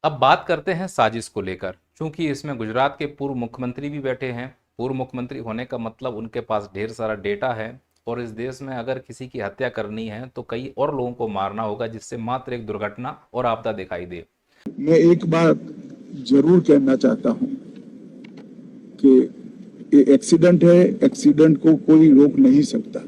अब बात करते हैं साजिश को लेकर, क्योंकि इसमें गुजरात के पूर्व मुख्यमंत्री भी बैठे हैं। पूर्व मुख्यमंत्री होने का मतलब उनके पास ढेर सारा डेटा है, और इस देश में अगर किसी की हत्या करनी है तो कई और लोगों को मारना होगा, जिससे मात्र एक दुर्घटना और आपदा दिखाई दे। मैं एक बात जरूर कहना चाहता हूं कि ये एक्सीडेंट है, एक्सीडेंट को कोई रोक नहीं सकता।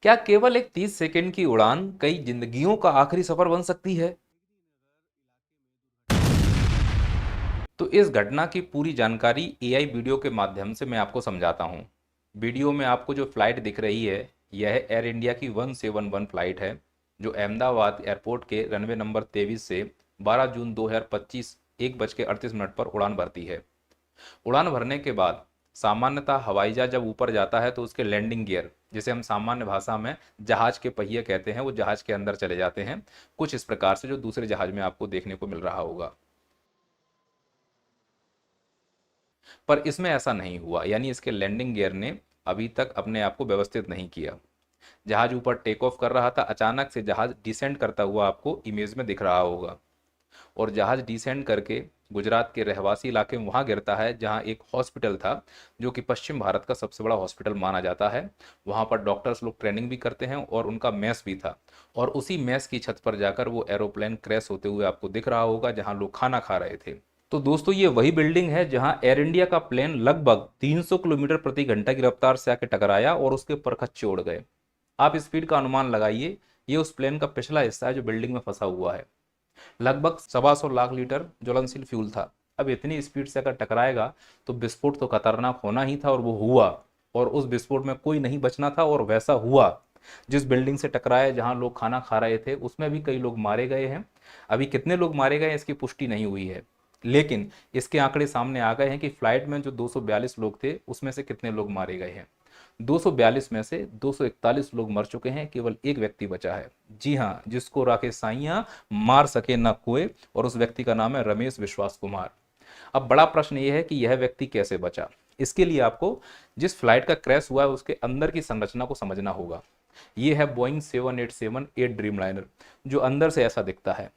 क्या केवल एक 30 सेकंड की उड़ान कई जिंदगियों का आखिरी सफर बन सकती है? तो इस घटना की पूरी जानकारी एआई वीडियो के माध्यम से मैं आपको समझाता हूं। वीडियो में आपको जो फ्लाइट दिख रही है, यह एयर इंडिया की 171 फ्लाइट है, जो अहमदाबाद एयरपोर्ट के रनवे नंबर 23 से 12 जून 2025 1:38 पर उड़ान भरती है। उड़ान भरने के बाद सामान्यतः हवाई जहाज जब ऊपर जाता है तो उसके लैंडिंग गियर, जिसे हम सामान्य भाषा में जहाज के पहिए कहते हैं, वो जहाज के अंदर चले जाते हैं, कुछ इस प्रकार से जो दूसरे जहाज में आपको देखने को मिल रहा होगा। पर इसमें ऐसा नहीं हुआ, यानी इसके लैंडिंग गियर ने अभी तक अपने आप को व्यवस्थित नहीं किया। जहाज ऊपर टेक ऑफ कर रहा था, अचानक से जहाज डिसेंड करता हुआ आपको इमेज में दिख रहा होगा, और जहाज डिसेंड करके गुजरात के रहवासी इलाके में वहां गिरता है, जहां एक हॉस्पिटल था, जो कि पश्चिम भारत का सबसे बड़ा हॉस्पिटल माना जाता है। वहां पर डॉक्टर्स लोग ट्रेनिंग भी करते हैं, और उनका मेस भी था, और उसी मेस की छत पर जाकर वो एरोप्लेन क्रैश होते हुए आपको दिख रहा होगा, जहां लोग खाना खा रहे थे। तो दोस्तों, ये वही बिल्डिंग है जहां एयर इंडिया का प्लेन लगभग 300 किलोमीटर प्रति घंटा की रफ्तार से आके टकराया और उसके परखच्चे उड़ गए। आप स्पीड का अनुमान लगाइए। ये उस प्लेन का पिछला हिस्सा है जो बिल्डिंग में फंसा हुआ है। लगभग 125 लाख लीटर ज्वलनशील फ्यूल था। अब इतनी स्पीड से अगर टकराएगा तो विस्फोट तो खतरनाक होना ही था, और वो हुआ, और उस विस्फोट में कोई नहीं बचना था, और वैसा हुआ। जिस बिल्डिंग से टकराया, जहां लोग खाना खा रहे थे, उसमें भी कई लोग मारे गए हैं। अभी कितने लोग मारे गए इसकी पुष्टि नहीं हुई है, लेकिन इसके आंकड़े सामने आ गए हैं कि फ्लाइट में जो 242 लोग थे, उसमें से कितने लोग मारे गए हैं। 242 में से 241 लोग मर चुके हैं, केवल एक व्यक्ति बचा है। जी हाँ, जिसको राकेश साइया मार सके ना कोई, और उस व्यक्ति का नाम है रमेश विश्वास कुमार। अब बड़ा प्रश्न यह है कि यह व्यक्ति कैसे बचा। इसके लिए आपको जिस फ्लाइट का क्रैश हुआ है उसके अंदर की संरचना को समझना होगा। यह है बोइंग 787-8 ड्रीमलाइनर, जो अंदर से ऐसा दिखता है।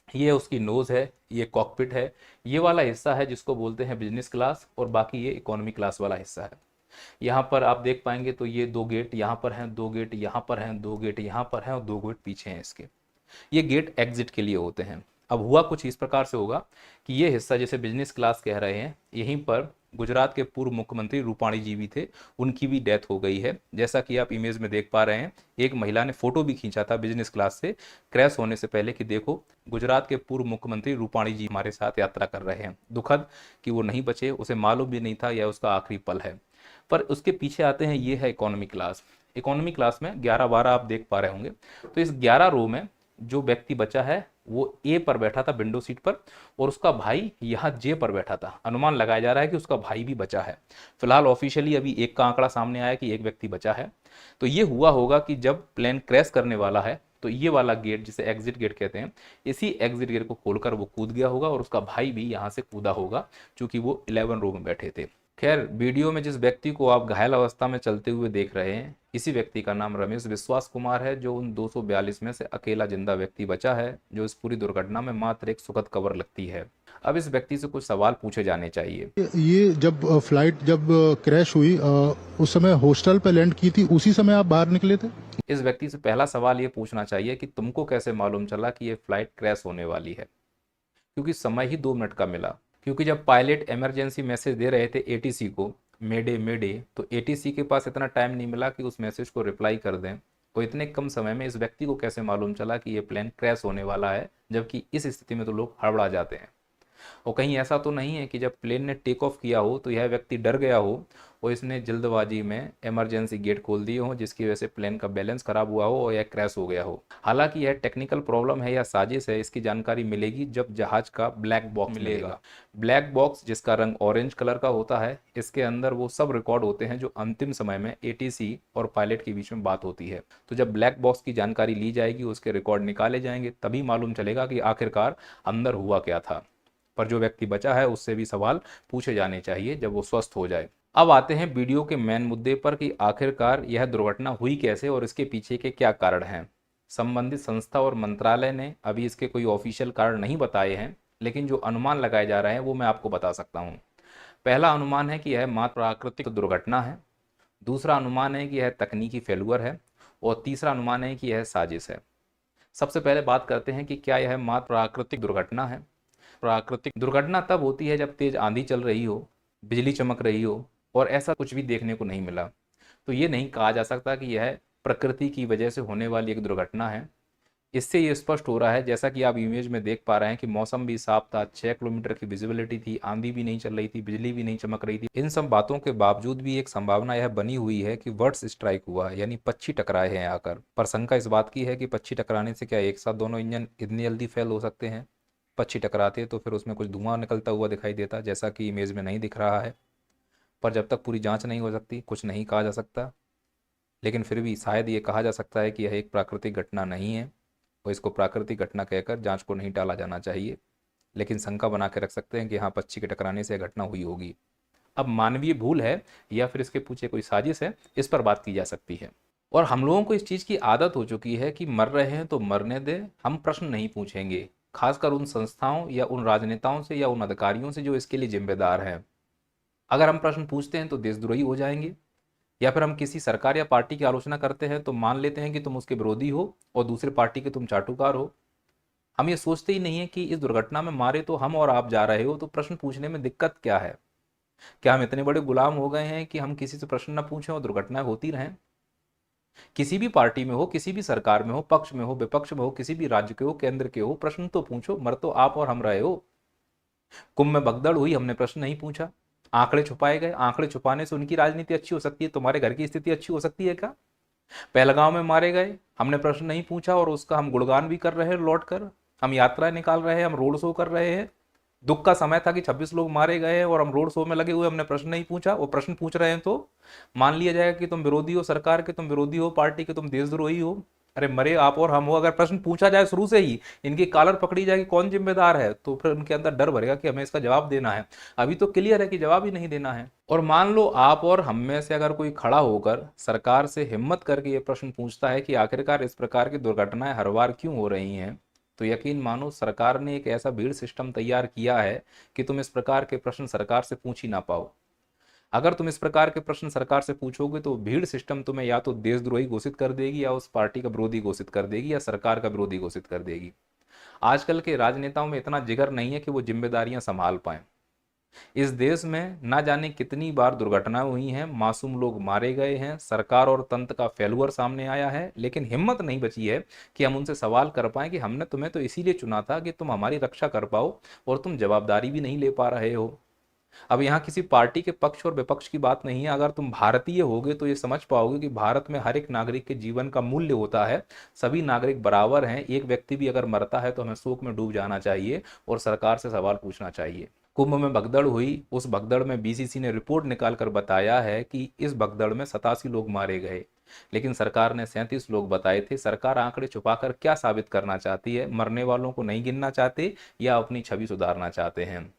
ये उसकी नोज है, ये कॉकपिट है, ये वाला हिस्सा है जिसको बोलते हैं बिजनेस क्लास, और बाकी ये इकोनॉमी क्लास वाला हिस्सा है। यहाँ पर आप देख पाएंगे तो ये 2 गेट यहाँ पर हैं, 2 गेट यहाँ पर हैं, 2 गेट यहाँ पर हैं, और 2 गेट पीछे हैं इसके। ये गेट एग्जिट के लिए होते हैं। अब हुआ कुछ इस प्रकार से होगा कि ये हिस्सा जिसे बिजनेस क्लास कह रहे हैं, यहीं पर गुजरात के पूर्व मुख्यमंत्री रूपाणी जी भी थे, उनकी भी डेथ हो गई है। जैसा कि आप इमेज में देख पा रहे हैं, एक महिला ने फोटो भी खींचा था बिजनेस क्लास से क्रैश होने से पहले कि देखो, गुजरात के पूर्व मुख्यमंत्री रूपाणी जी हमारे साथ यात्रा कर रहे हैं। दुखद कि वो नहीं बचे, उसे मालूम भी नहीं था यह उसका आखिरी पल है। पर उसके पीछे आते हैं, ये है इकोनॉमी क्लास। इकोनॉमी क्लास में 11-12 आप देख पा रहे होंगे। तो इस 11 रो में जो व्यक्ति बचा है वो ए पर बैठा था, विंडो सीट पर, और उसका भाई यहाँ जे पर बैठा था। अनुमान लगाया जा रहा है कि उसका भाई भी बचा है। फिलहाल ऑफिशियली अभी एक का आंकड़ा सामने आया कि एक व्यक्ति बचा है। तो ये हुआ होगा कि जब प्लेन क्रैश करने वाला है, तो ये वाला गेट जिसे एग्जिट गेट कहते हैं, इसी एग्जिट गेट को खोलकर वो कूद गया होगा, और उसका भाई भी यहाँ से कूदा होगा, क्योंकि वो 11 रो में बैठे थे। खैर, वीडियो में जिस व्यक्ति को आप घायल अवस्था में चलते हुए देख रहे हैं, इसी व्यक्ति का नाम रमेश विश्वास कुमार है, जो उन 242 में से अकेला जिंदा व्यक्ति बचा है, जो इस पूरी दुर्घटना में मात्र एक सुखद खबर लगती है। अब इस व्यक्ति से कुछ सवाल पूछे जाने चाहिए। ये जब फ्लाइट जब क्रैश हुई उस समय हॉस्टल पे लैंड की थी, उसी समय आप बाहर निकले थे? इस व्यक्ति से पहला सवाल ये पूछना चाहिए कि तुमको कैसे मालूम चला कि ये फ्लाइट क्रैश होने वाली है, क्योंकि समय ही 2 मिनट का मिला। क्योंकि जब पायलट इमरजेंसी मैसेज दे रहे थे एटीसी को, मेडे मेडे, तो एटीसी के पास इतना टाइम नहीं मिला कि उस मैसेज को रिप्लाई कर दें। तो इतने कम समय में इस व्यक्ति को कैसे मालूम चला कि ये प्लेन क्रैश होने वाला है, जबकि इस स्थिति में तो लोग हड़बड़ा जाते हैं। और कहीं ऐसा तो नहीं है कि जब प्लेन ने टेक ऑफ किया हो तो यह व्यक्ति डर गया हो और इसने जल्दबाजी में इमरजेंसी गेट खोल दिए हो, जिसकी वजह से प्लेन का बैलेंस खराब हुआ हो और यह क्रैश हो गया हो। हालांकि यह टेक्निकल प्रॉब्लम है या साजिश है, इसकी जानकारी मिलेगी जब जहाज का ब्लैक बॉक्स मिलेगा। ब्लैक बॉक्स जिसका रंग ऑरेंज कलर का होता है, इसके अंदर वो सब रिकॉर्ड होते हैं जो अंतिम समय में एटीसी और पायलट के बीच में बात होती है। तो जब ब्लैक बॉक्स की जानकारी ली जाएगी, उसके रिकॉर्ड निकाले जाएंगे, तभी मालूम चलेगा कि आखिरकार अंदर हुआ क्या था। पर जो व्यक्ति बचा है उससे भी सवाल पूछे जाने चाहिए जब वो स्वस्थ हो जाए। अब आते हैं वीडियो के मेन मुद्दे पर कि आखिरकार यह दुर्घटना हुई कैसे और इसके पीछे के क्या कारण हैं। संबंधित संस्था और मंत्रालय ने अभी इसके कोई ऑफिशियल कारण नहीं बताए हैं, लेकिन जो अनुमान लगाए जा रहे हैं वो मैं आपको बता सकता हूँ। पहला अनुमान है कि यह मात्र प्राकृतिक दुर्घटना है, दूसरा अनुमान है कि यह तकनीकी फेलुअर है, और तीसरा अनुमान है कि यह साजिश है। सबसे पहले बात करते हैं कि क्या यह मात्र प्राकृतिक दुर्घटना है। प्राकृतिक दुर्घटना तब होती है जब तेज आंधी चल रही हो, बिजली चमक रही हो और ऐसा कुछ भी देखने को नहीं मिला, तो ये नहीं कहा जा सकता कि यह प्रकृति की वजह से होने वाली एक दुर्घटना है। इससे ये स्पष्ट हो रहा है, जैसा कि आप इमेज में देख पा रहे हैं, कि मौसम भी साफ था, 6 किलोमीटर की विजिबिलिटी थी, आंधी भी नहीं चल रही थी, बिजली भी नहीं चमक रही थी। इन सब बातों के बावजूद भी एक संभावना यह बनी हुई है कि वर्ड्स स्ट्राइक हुआ, यानी पक्षी टकराए हैं आकर। पर शंका इस बात की है कि पक्षी टकराने से क्या एक साथ दोनों इंजन इतनी जल्दी फेल हो सकते हैं? पक्षी टकराते तो फिर उसमें कुछ धुआं निकलता हुआ दिखाई देता, जैसा कि इमेज में नहीं दिख रहा है। पर जब तक पूरी जांच नहीं हो सकती कुछ नहीं कहा जा सकता। लेकिन फिर भी शायद ये कहा जा सकता है कि यह एक प्राकृतिक घटना नहीं है, और इसको प्राकृतिक घटना कहकर जांच को नहीं टाला जाना चाहिए। लेकिन शंका बना के रख सकते हैं कि हाँ, पक्षी के टकराने से यह घटना हुई होगी। अब मानवीय भूल है या फिर इसके पीछे कोई साजिश है, इस पर बात की जा सकती है। और हम लोगों को इस चीज़ की आदत हो चुकी है कि मर रहे हैं तो मरने दे, हम प्रश्न नहीं पूछेंगे, खासकर उन संस्थाओं या उन राजनेताओं से या उन अधिकारियों से जो इसके लिए जिम्मेदार हैं। अगर हम प्रश्न पूछते हैं तो देशद्रोही हो जाएंगे, या फिर हम किसी सरकार या पार्टी की आलोचना करते हैं तो मान लेते हैं कि तुम उसके विरोधी हो और दूसरे पार्टी के तुम चाटुकार हो। हम ये सोचते ही नहीं है कि इस दुर्घटना में मारे तो हम और आप जा रहे हो, तो प्रश्न पूछने में दिक्कत क्या है? क्या हम इतने बड़े गुलाम हो गए हैं कि हम किसी से प्रश्न न पूछें और दुर्घटनाएं होती रहें? किसी भी पार्टी में हो, किसी भी सरकार में हो, पक्ष में हो, विपक्ष में हो, किसी भी राज्य के हो, केंद्र के हो, प्रश्न तो पूछो। मर तो आप और हम रहे हो। कुंभ में भगदड़ हुई, हमने प्रश्न नहीं पूछा, आंकड़े छुपाए गए। आंकड़े छुपाने से उनकी राजनीति अच्छी हो सकती है, तुम्हारे घर की स्थिति अच्छी हो सकती है क्या? पहलगांव में मारे गए, हमने प्रश्न नहीं पूछा और उसका हम गुणगान भी कर रहे हैं लौट कर। हम यात्राएं निकाल रहे हैं, हम रोड शो कर रहे हैं। दुख का समय था कि 26 लोग मारे गए हैं और हम रोड शो में लगे हुए, हमने प्रश्न नहीं पूछा। वो प्रश्न पूछ रहे हैं तो मान लिया जाएगा कि तुम विरोधी हो सरकार के, तुम विरोधी हो पार्टी के, तुम देशद्रोही हो। अरे मरे आप और हम हो, अगर प्रश्न पूछा जाए शुरू से ही, इनकी कॉलर पकड़ी जाए कि कौन जिम्मेदार है, तो फिर उनके अंदर डर भरेगा कि हमें इसका जवाब देना है। अभी तो क्लियर है कि जवाब ही नहीं देना है। और मान लो आप और हम में से अगर कोई खड़ा होकर सरकार से हिम्मत करके ये प्रश्न पूछता है कि आखिरकार इस प्रकार की दुर्घटनाएं हर बार क्यों हो रही हैं, तो यकीन मानो सरकार ने एक ऐसा भीड़ सिस्टम तैयार किया है कि तुम इस प्रकार के प्रश्न सरकार से पूछ ही ना पाओ। अगर तुम इस प्रकार के प्रश्न सरकार से पूछोगे तो भीड़ सिस्टम तुम्हें या तो देशद्रोही घोषित कर देगी, या उस पार्टी का विरोधी घोषित कर देगी, या सरकार का विरोधी घोषित कर देगी। आजकल के राजनेताओं में इतना जिगर नहीं है कि वो जिम्मेदारियां संभाल पाए। इस देश में ना जाने कितनी बार दुर्घटनाएं हुई हैं, मासूम लोग मारे गए हैं, सरकार और तंत्र का फेलुअर सामने आया है, लेकिन हिम्मत नहीं बची है कि हम उनसे सवाल कर पाएं कि हमने तुम्हें तो इसीलिए चुना था कि तुम हमारी रक्षा कर पाओ, और तुम जवाबदारी भी नहीं ले पा रहे हो। अब यहाँ किसी पार्टी के पक्ष और विपक्ष की बात नहीं है। अगर तुम भारतीय होगे तो ये समझ पाओगे कि भारत में हर एक नागरिक के जीवन का मूल्य होता है, सभी नागरिक बराबर हैं। एक व्यक्ति भी अगर मरता है तो हमें शोक में डूब जाना चाहिए और सरकार से सवाल पूछना चाहिए। कुंभ में भगदड़ हुई, उस भगदड़ में बीसीसी ने रिपोर्ट निकालकर बताया है कि इस भगदड़ में 87 लोग मारे गए, लेकिन सरकार ने 37 लोग बताए थे। सरकार आंकड़े छुपाकर क्या साबित करना चाहती है? मरने वालों को नहीं गिनना चाहते या अपनी छवि सुधारना चाहते हैं?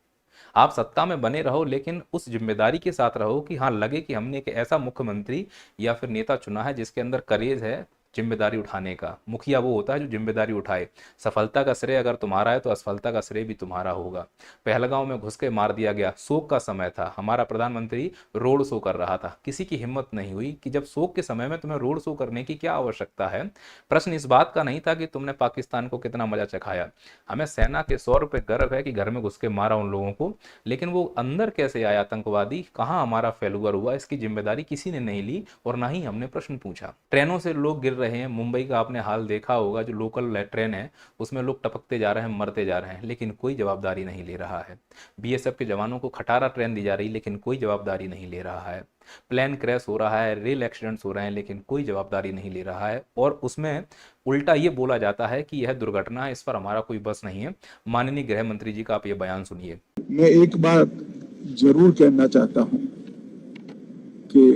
आप सत्ता में बने रहो, लेकिन उस जिम्मेदारी के साथ रहो कि हाँ, लगे कि हमने एक ऐसा मुख्यमंत्री या फिर नेता चुना है जिसके अंदर करेज है जिम्मेदारी उठाने का। मुखिया वो होता है जो जिम्मेदारी उठाए। सफलता का श्रेय अगर तुम्हारा है तो असफलता का श्रेय भी तुम्हारा होगा। पहलगांव में घुस के मार दिया गया, शोक का समय था, हमारा प्रधानमंत्री रोड शो कर रहा था, किसी की हिम्मत नहीं हुई कि जब शोक के समय में तुम्हें रोड शो करने की क्या आवश्यकता है। प्रश्न इस बात का नहीं था कि तुमने पाकिस्तान को कितना मजा चखाया। हमें सेना के 100 रुपये गर्व है कि घर में घुस के मारा उन लोगों को, लेकिन वो अंदर कैसे आया आतंकवादी, कहाँ हमारा फेलुअर हुआ, इसकी जिम्मेदारी किसी ने नहीं ली और ना ही हमने प्रश्न पूछा। ट्रेनों से लोग गिर रहे हैं, मुंबई का आपने हाल देखा होगा, जो लोकल ट्रेन है उसमें लोग टपकते जा रहे हैं, मरते जा रहे हैं, लेकिन कोई जवाबदारी नहीं ले रहा है। बीएसएफ के जवानों को खटारा ट्रेन दी जा रही, लेकिन कोई जवाबदारी नहीं ले रहा है। प्लेन क्रैश हो रहा है, रेल एक्सीडेंट्स हो रहे हैं, लेकिन कोई जवाबदारी नहीं ले रहा है। और उसमें उल्टा ये बोला जाता है कि यह दुर्घटना है, इस पर हमारा कोई बस नहीं है। माननीय गृह मंत्री जी का आप ये बयान सुनिए। मैं एक बात जरूर कहना चाहता हूं कि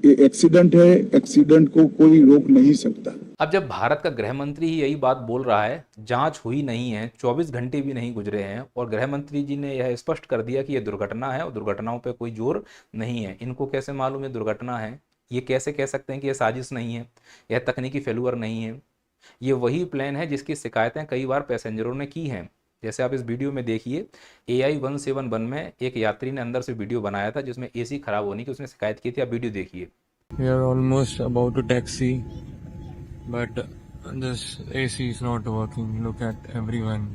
ये एक्सीडेंट है, एक्सीडेंट को कोई रोक नहीं सकता। अब जब भारत का गृह मंत्री ही यही बात बोल रहा है, जांच हुई नहीं है, 24 घंटे भी नहीं गुजरे हैं, और गृह मंत्री जी ने यह स्पष्ट कर दिया कि यह दुर्घटना है और दुर्घटनाओं पे कोई जोर नहीं है। इनको कैसे मालूम है दुर्घटना है? ये कैसे कह सकते हैं कि यह साजिश नहीं है, यह तकनीकी फेलुअर नहीं है? ये वही प्लेन है जिसकी शिकायतें कई बार पैसेंजरों ने की हैं। जैसे आप इस वीडियो में देखिए, AI-171 में एक यात्री ने अंदर से वीडियो बनाया था जिसमें AC खराब होने की उसने शिकायत की थी। आप वीडियो देखिए। We are almost about to taxi, but this AC is not working. Look at everyone.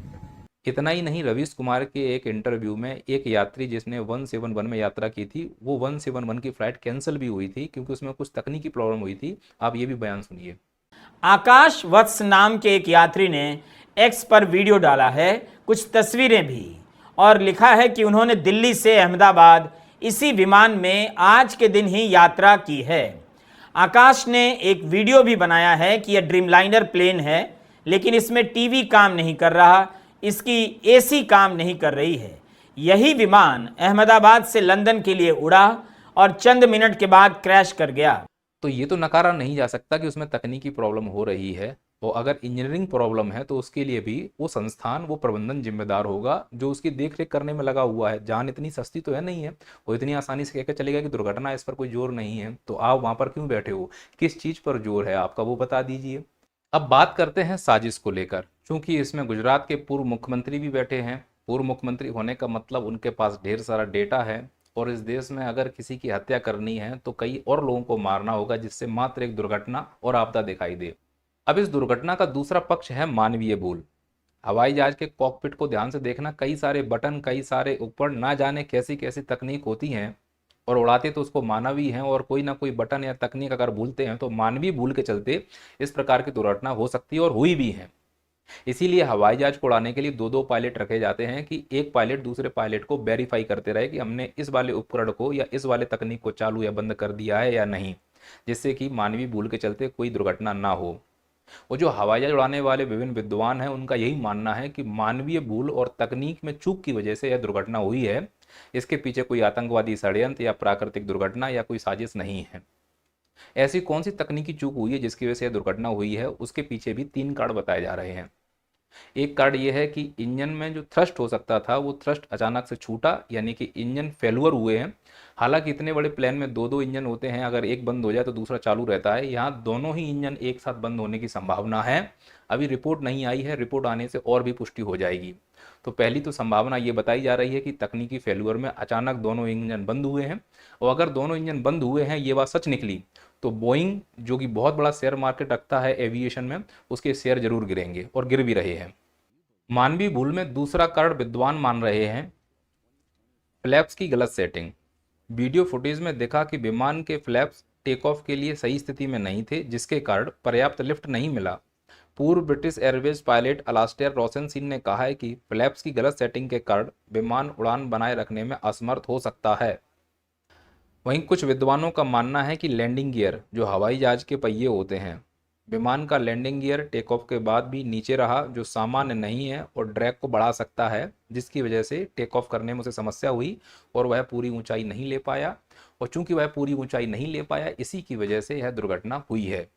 इतना ही नहीं, रवीश कुमार के एक इंटरव्यू में एक यात्री जिसने 171 में यात्रा की थी, वो 171 की फ्लाइट कैंसिल भी हुई थी क्योंकि उसमें कुछ तकनीकी प्रॉब्लम हुई थी। आप ये भी बयान सुनिए। आकाश वत्स नाम के एक यात्री ने एक्स पर वीडियो डाला है, कुछ तस्वीरें भी, और लिखा है कि उन्होंने दिल्ली से अहमदाबाद इसी विमान में आज के दिन ही यात्रा की है। आकाश ने एक वीडियो भी बनाया है कि यह ड्रीमलाइनर प्लेन है, लेकिन इसमें टीवी काम नहीं कर रहा, इसकी AC काम नहीं कर रही है। यही विमान अहमदाबाद से लंदन के लिए उड़ा और चंद मिनट के बाद क्रैश कर गया। तो ये तो नकारा नहीं जा सकता कि उसमें तकनीकी प्रॉब्लम हो रही है, और अगर इंजीनियरिंग प्रॉब्लम है तो उसके लिए भी वो संस्थान, वो प्रबंधन जिम्मेदार होगा जो उसकी देख रेख करने में लगा हुआ है। जान इतनी सस्ती तो है नहीं है, वो इतनी आसानी से कहकर चलेगा कि दुर्घटना है, इस पर कोई जोर नहीं है। तो आप वहां पर क्यों बैठे हो, किस चीज पर जोर है आपका, वो बता दीजिए। अब बात करते हैं साजिश को लेकर। चूंकि इसमें गुजरात के पूर्व मुख्यमंत्री भी बैठे हैं, पूर्व मुख्यमंत्री होने का मतलब उनके पास ढेर सारा डेटा है, और इस देश में अगर किसी की हत्या करनी है तो कई और लोगों को मारना होगा जिससे मात्र एक दुर्घटना और आपदा दिखाई दे। अब इस दुर्घटना का दूसरा पक्ष है मानवीय भूल। हवाई जहाज के कॉकपिट को ध्यान से देखना, कई सारे बटन, कई सारे उपकरण, ना जाने कैसी कैसी तकनीक होती हैं, और उड़ाते तो उसको मानव ही हैं, और कोई ना कोई बटन या तकनीक अगर भूलते हैं तो मानवीय भूल के चलते इस प्रकार की दुर्घटना हो सकती है और हुई भी है। इसीलिए हवाई जहाज को उड़ाने के लिए दो दो पायलट रखे जाते हैं कि एक पायलट दूसरे पायलट को वेरीफाई करते रहे कि हमने इस वाले उपकरण को या इस वाले तकनीक को चालू या बंद कर दिया है या नहीं, जिससे कि मानवीय भूल के चलते कोई दुर्घटना ना हो। और जो हवाई जहाज उड़ाने वाले विभिन्न विद्वान हैं, उनका यही मानना है कि मानवीय भूल और तकनीक में चूक की वजह से यह दुर्घटना हुई है। इसके पीछे कोई आतंकवादी षड्यंत्र या प्राकृतिक दुर्घटना या कोई साजिश नहीं है। ऐसी कौन सी तकनीकी चूक हुई है जिसकी वजह से यह दुर्घटना हुई है, उसके पीछे भी 3 कारण बताए जा रहे हैं। एक कारण यह है कि इंजन में जो थ्रस्ट हो सकता था वो थ्रस्ट अचानक से छूटा, यानी कि इंजन फेलुअर हुए हैं। हालांकि इतने बड़े प्लेन में दो दो इंजन होते हैं, अगर एक बंद हो जाए तो दूसरा चालू रहता है। यहाँ दोनों ही इंजन एक साथ बंद होने की संभावना है। अभी रिपोर्ट नहीं आई है, रिपोर्ट आने से और भी पुष्टि हो जाएगी। तो पहली तो संभावना ये बताई जा रही है कि तकनीकी फेल्यूर में अचानक दोनों इंजन बंद हुए हैं, और अगर दोनों इंजन बंद हुए हैं, ये बात सच निकली, तो बोइंग जो कि बहुत बड़ा शेयर मार्केट रखता है एविएशन में, उसके शेयर जरूर गिरेंगे और गिर भी रहे हैं। मानवीय भूल में दूसरा कारण विद्वान मान रहे हैं फ्लैप्स की गलत सेटिंग। वीडियो फुटेज में देखा कि विमान के फ्लैप्स टेक ऑफ के लिए सही स्थिति में नहीं थे, जिसके कारण पर्याप्त लिफ्ट नहीं मिला। पूर्व ब्रिटिश एयरवेज पायलट अलास्टेयर रोसेनसीन ने कहा है कि फ्लैप्स की गलत सेटिंग के कारण विमान उड़ान बनाए रखने में असमर्थ हो सकता है। वहीं कुछ विद्वानों का मानना है कि लैंडिंग गियर, जो हवाई जहाज के पहिए होते हैं, विमान का लैंडिंग गियर टेक ऑफ के बाद भी नीचे रहा, जो सामान्य नहीं है और ड्रैग को बढ़ा सकता है, जिसकी वजह से टेक ऑफ करने में उसे समस्या हुई और वह पूरी ऊंचाई नहीं ले पाया। और चूंकि वह पूरी ऊंचाई नहीं ले पाया, इसी की वजह से यह दुर्घटना हुई है।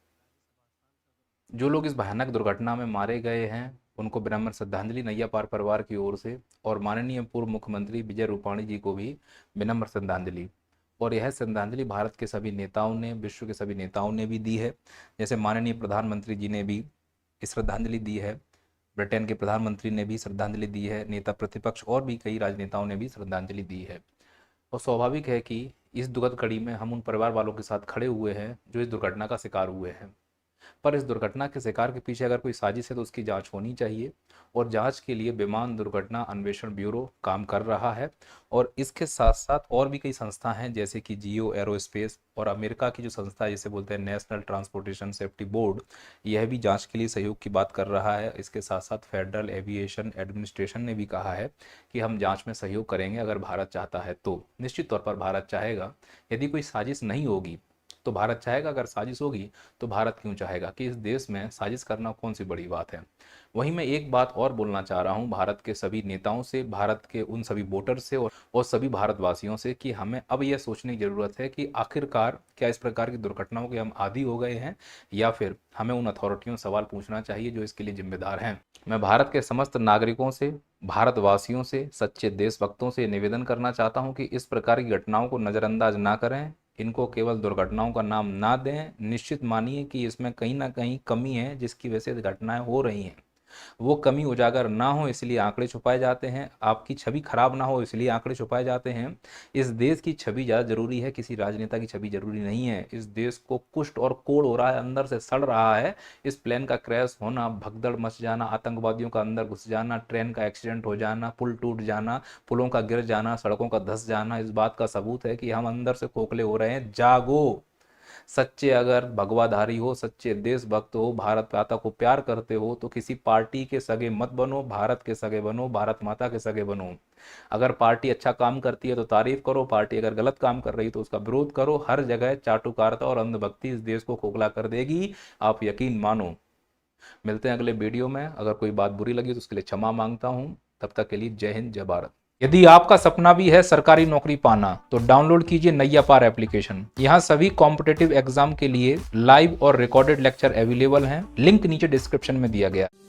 जो लोग इस भयानक दुर्घटना में मारे गए हैं उनको विनम्र श्रद्धांजलि नैया पार परिवार की ओर से, और माननीय पूर्व मुख्यमंत्री विजय रूपाणी जी को भी विनम्र श्रद्धांजलि। और यह श्रद्धांजलि भारत के सभी नेताओं ने, विश्व के सभी नेताओं ने भी दी है। जैसे माननीय प्रधानमंत्री जी ने भी श्रद्धांजलि दी है, ब्रिटेन के प्रधानमंत्री ने भी श्रद्धांजलि दी है, नेता प्रतिपक्ष और भी कई राजनेताओं ने भी श्रद्धांजलि दी है। और स्वाभाविक है कि इस दुखद कड़ी में हम उन परिवार वालों के साथ खड़े हुए हैं जो इस दुर्घटना का शिकार हुए हैं। पर इस दुर्घटना के शिकार के पीछे अगर कोई साजिश है तो उसकी जांच होनी चाहिए, और जांच के लिए विमान दुर्घटना अन्वेषण ब्यूरो काम कर रहा है। और इसके साथ साथ और भी कई संस्था हैं, जैसे कि जियो एरोस्पेस और अमेरिका की जो संस्था है जिसे बोलते हैं नेशनल ट्रांसपोर्टेशन सेफ्टी बोर्ड, यह भी जांच के लिए सहयोग की बात कर रहा है। इसके साथ साथ फेडरल एविएशन एडमिनिस्ट्रेशन ने भी कहा है कि हम जांच में सहयोग करेंगे अगर भारत चाहता है तो। निश्चित तौर पर भारत चाहेगा। यदि कोई साजिश नहीं होगी तो भारत चाहेगा, अगर साजिश होगी तो भारत क्यों चाहेगा कि इस देश में साजिश करना कौन सी बड़ी बात है। वहीं मैं एक बात और बोलना चाह रहा हूं भारत के सभी नेताओं से, भारत के उन सभी वोटर से और सभी भारतवासियों से कि हमें अब यह सोचने की जरूरत है कि आखिरकार क्या इस प्रकार की दुर्घटनाओं के हम आदी हो गए हैं, या फिर हमें उन अथॉरिटियों से सवाल पूछना चाहिए जो इसके लिए जिम्मेदार हैं। मैं भारत के समस्त नागरिकों से, भारतवासियों से, सच्चे देशभक्तों से निवेदन करना चाहता हूं कि इस प्रकार की घटनाओं को नज़रअंदाज ना करें, इनको केवल दुर्घटनाओं का नाम ना दें, निश्चित मानिए कि इसमें कहीं ना कहीं कमी है जिसकी वजह से घटनाएं हो रही हैं। वो कमी उजागर ना हो इसलिए आंकड़े छुपाए जाते हैं, आपकी छवि खराब ना हो इसलिए आंकड़े छुपाए जाते हैं। इस देश की छवि ज़्यादा जरूरी है, किसी राजनेता की छवि जरूरी नहीं है। इस देश को कुष्ठ और कोढ़ हो रहा है, अंदर से सड़ रहा है। इस प्लेन का क्रैश होना, भगदड़ मच जाना, आतंकवादियों का अंदर घुस जाना, ट्रेन का एक्सीडेंट हो जाना, पुल टूट जाना, पुलों का गिर जाना, सड़कों का धंस जाना, इस बात का सबूत है कि हम अंदर से खोखले हो रहे हैं। जागो। सच्चे अगर भगवाधारी हो, सच्चे देशभक्त हो, भारत माता को प्यार करते हो तो किसी पार्टी के सगे मत बनो, भारत के सगे बनो, भारत माता के सगे बनो। अगर पार्टी अच्छा काम करती है तो तारीफ करो, पार्टी अगर गलत काम कर रही तो उसका विरोध करो। हर जगह चाटुकारिता और अंधभक्ति इस देश को खोखला कर देगी, आप यकीन मानो। मिलते हैं अगले वीडियो में। अगर कोई बात बुरी लगी तो उसके लिए क्षमा मांगता हूँ। तब तक के लिए जय हिंद, जय भारत। यदि आपका सपना भी है सरकारी नौकरी पाना तो डाउनलोड कीजिए नैया पार एप्लीकेशन। यहाँ सभी कॉम्पिटिटिव एग्जाम के लिए लाइव और रिकॉर्डेड लेक्चर अवेलेबल हैं। लिंक नीचे डिस्क्रिप्शन में दिया गया है।